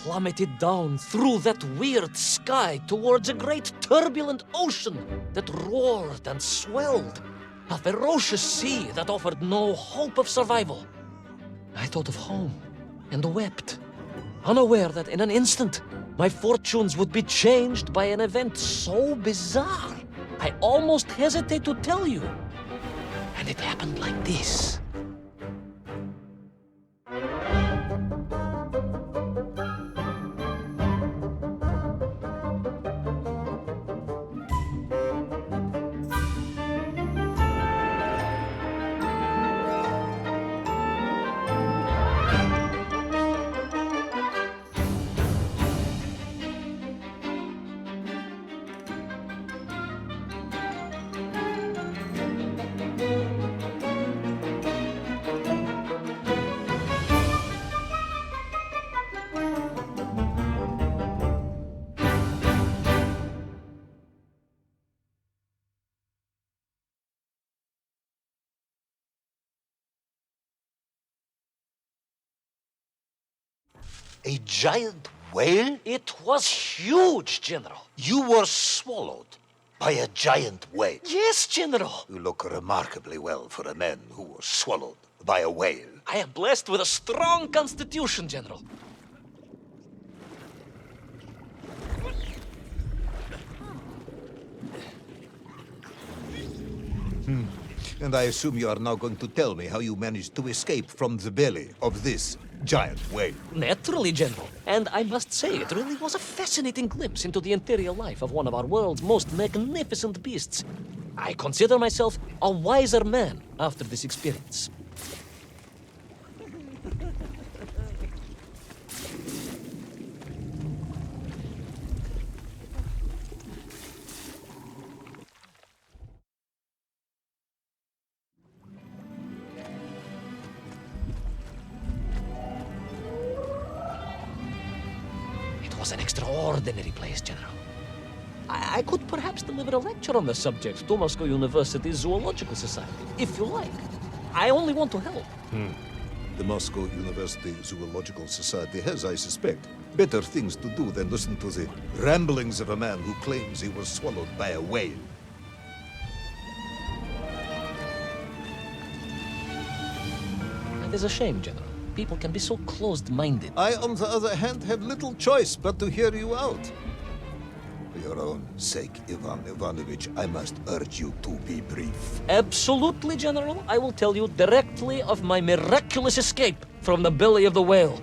plummeted down through that weird sky towards a great turbulent ocean that roared and swelled, a ferocious sea that offered no hope of survival. I thought of home and wept, unaware that in an instant my fortunes would be changed by an event so bizarre I almost hesitate to tell you. And it happened like this. A giant whale? It was huge, General. You were swallowed by a giant whale. Yes, General. You look remarkably well for a man who was swallowed by a whale. I am blessed with a strong constitution, General. And I assume you are now going to tell me how you managed to escape from the belly of this giant whale. Naturally, General. And I must say, it really was a fascinating glimpse into the interior life of one of our world's most magnificent beasts. I consider myself a wiser man after this experience. It was an extraordinary place, General. I could perhaps deliver a lecture on the subject to Moscow University's Zoological Society, if you like. I only want to help. The Moscow University Zoological Society has, I suspect, better things to do than listen to the ramblings of a man who claims he was swallowed by a whale. It is a shame, General. People can be so closed-minded. I, on the other hand, have little choice but to hear you out. For your own sake, Ivan Ivanovich, I must urge you to be brief. Absolutely, General. I will tell you directly of my miraculous escape from the belly of the whale.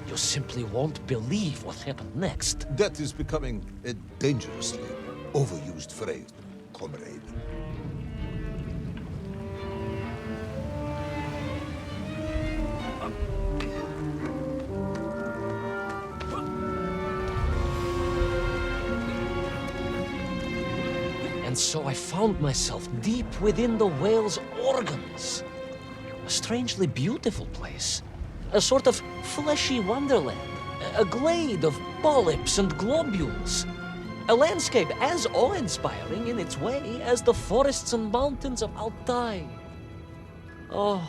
You simply won't believe what happened next. That is becoming a dangerously overused phrase, comrade. And so I found myself deep within the whale's organs. A strangely beautiful place. A sort of fleshy wonderland. A glade of polyps and globules. A landscape as awe-inspiring in its way as the forests and mountains of Altai. Oh,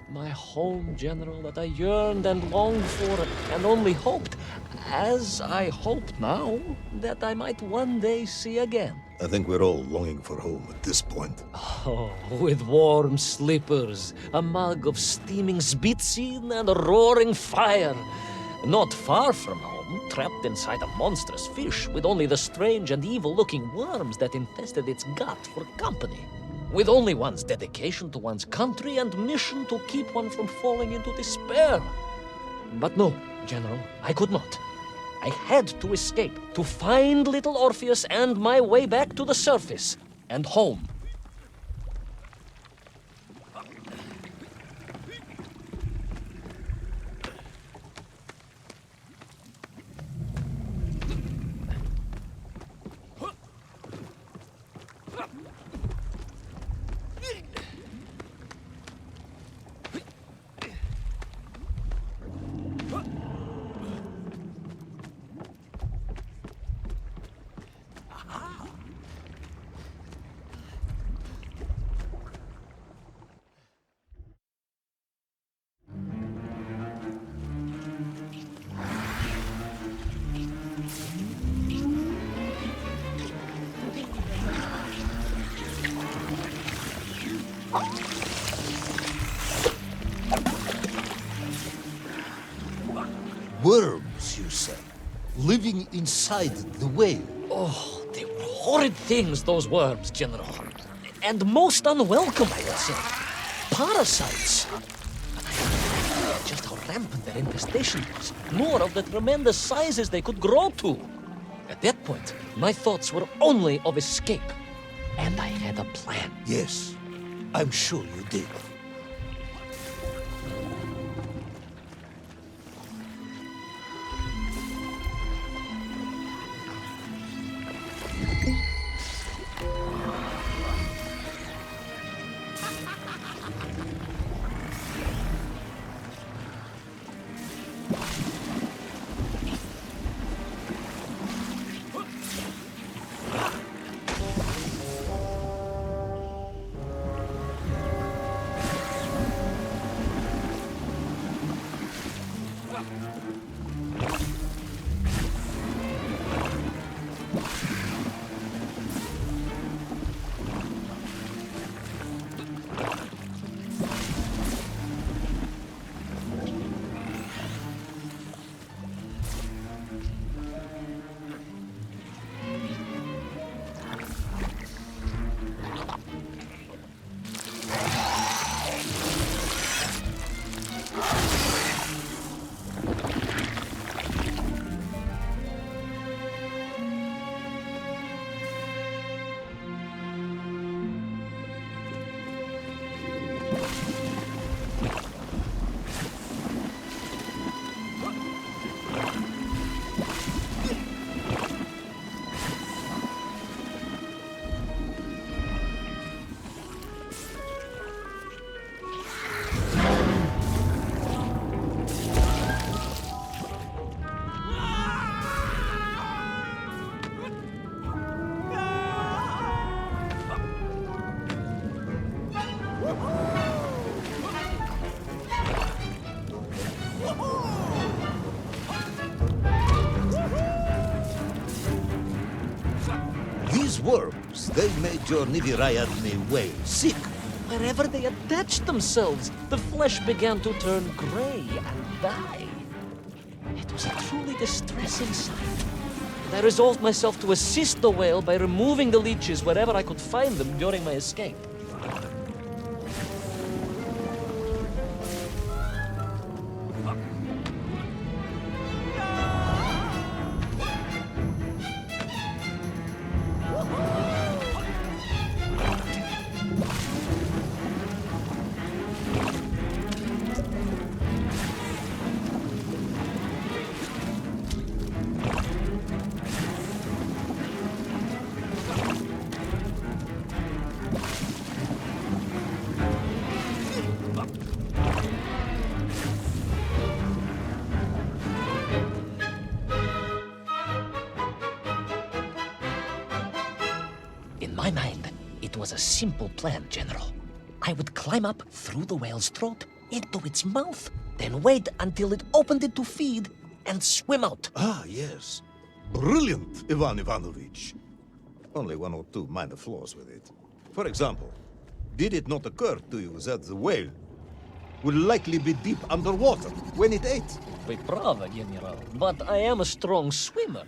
my home, General, that I yearned and longed for and only hoped, as I hope now, that I might one day see again. I think we're all longing for home at this point. Oh, with warm slippers, a mug of steaming Sbitzin, and a roaring fire. Not far from home, trapped inside a monstrous fish with only the strange and evil-looking worms that infested its gut for company. With only one's dedication to one's country and mission to keep one from falling into despair. But no, General, I could not. I had to escape, to find little Orpheus and my way back to the surface and home. Worms, you say? Living inside the whale? Oh, they were horrid things, those worms, General. And most unwelcome, I would say. Parasites. But I didn't know just how rampant their infestation was, nor of the tremendous sizes they could grow to. At that point, my thoughts were only of escape. And I had a plan. Yes, I'm sure you did. These worms, they made your Nivirayadne whale sick. Wherever they attached themselves, the flesh began to turn gray and die. It was a truly distressing sight. And I resolved myself to assist the whale by removing the leeches wherever I could find them during my escape. In my mind, it was a simple plan, General. I would climb up through the whale's throat into its mouth, then wait until it opened it to feed and swim out. Ah, yes. Brilliant, Ivan Ivanovich. Only one or two minor flaws with it. For example, did it not occur to you that the whale would likely be deep underwater when it ate? Вы правы, General, but I am a strong swimmer.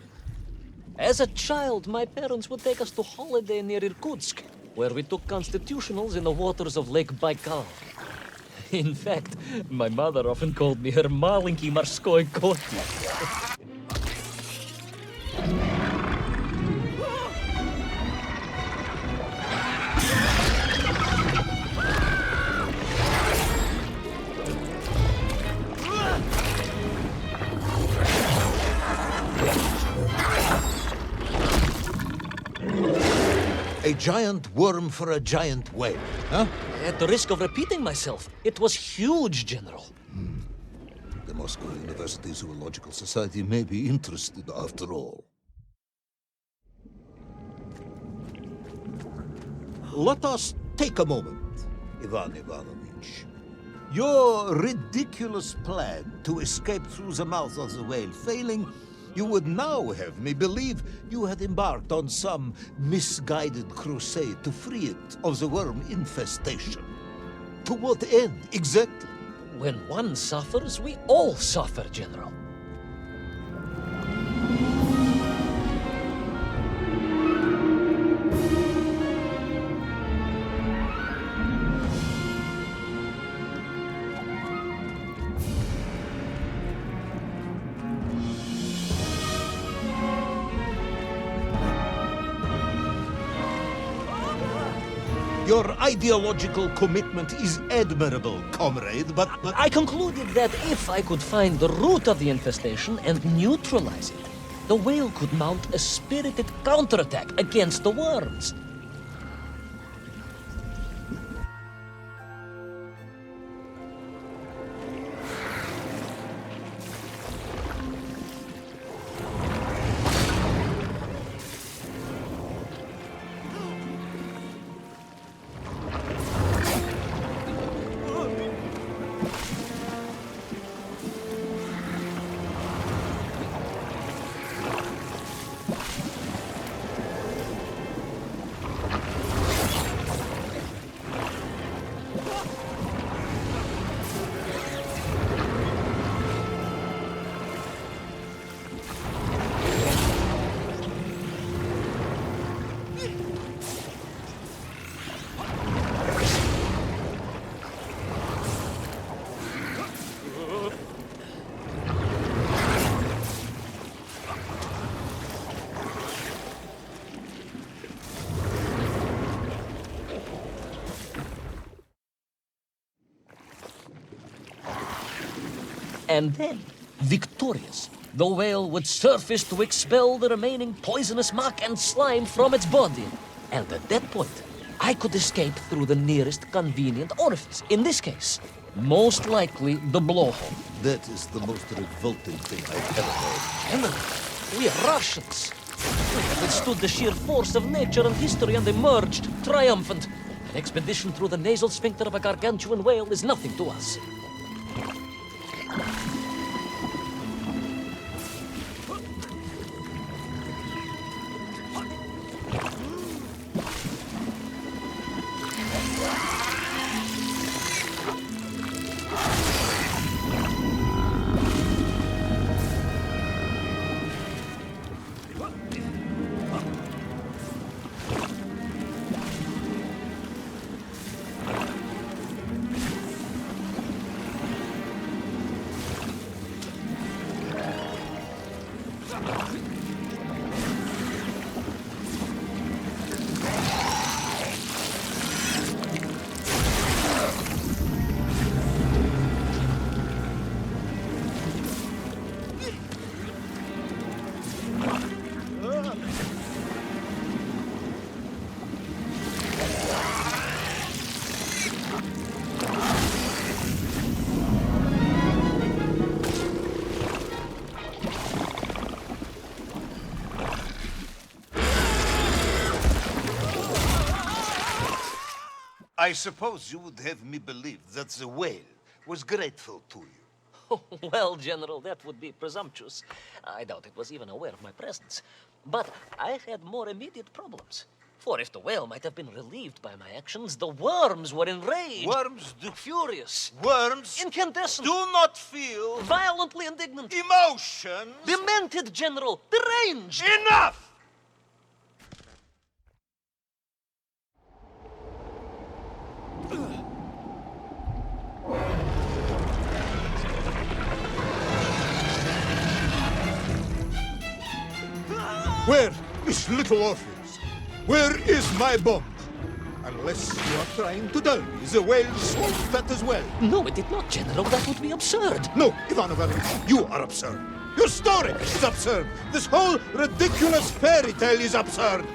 As a child, my parents would take us to holiday near Irkutsk, where we took constitutionals in the waters of Lake Baikal. In fact, my mother often called me her маленький морской котик. A giant worm for a giant whale, huh? At the risk of repeating myself, it was huge, General. The Moscow University Zoological Society may be interested after all. Let us take a moment, Ivan Ivanovich. Your ridiculous plan to escape through the mouth of the whale failing, You would now have me believe you had embarked on some misguided crusade to free it of the worm infestation. To what end, exactly? When one suffers, we all suffer, General. Your ideological commitment is admirable, comrade, but... I concluded that if I could find the root of the infestation and neutralize it, the whale could mount a spirited counterattack against the worms. And then, victorious, the whale would surface to expel the remaining poisonous muck and slime from its body. And at that point, I could escape through the nearest convenient orifice. In this case, most likely the blowhole. That is the most revolting thing I've ever heard. General, we are Russians. We have withstood the sheer force of nature and history and emerged triumphant. An expedition through the nasal sphincter of a gargantuan whale is nothing to us. I suppose you would have me believe that the whale was grateful to you. Oh, well, General, that would be presumptuous. I doubt it was even aware of my presence. But I had more immediate problems. For if the whale might have been relieved by my actions, the worms were enraged. Worms do... Furious. Worms Incandescent. do not feel... Violently indignant. emotions. Demented, General. Deranged. Enough! Where is little Orpheus? Where is my bomb? Unless you are trying to tell me the whale swallowed that as well. No, it did not, General. That would be absurd. No, Ivan Ivanovich, you are absurd. Your story is absurd. This whole ridiculous fairy tale is absurd.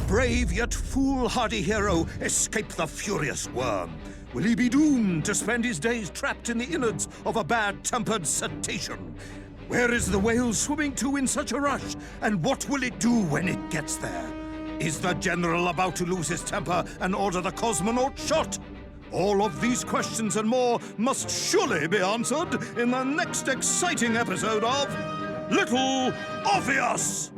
our brave yet foolhardy hero escape the furious worm? Will he be doomed to spend his days trapped in the innards of a bad-tempered cetacean? Where is the whale swimming to in such a rush? And what will it do when it gets there? Is the general about to lose his temper and order the cosmonaut shot? All of these questions and more must surely be answered in the next exciting episode of Little Orpheus!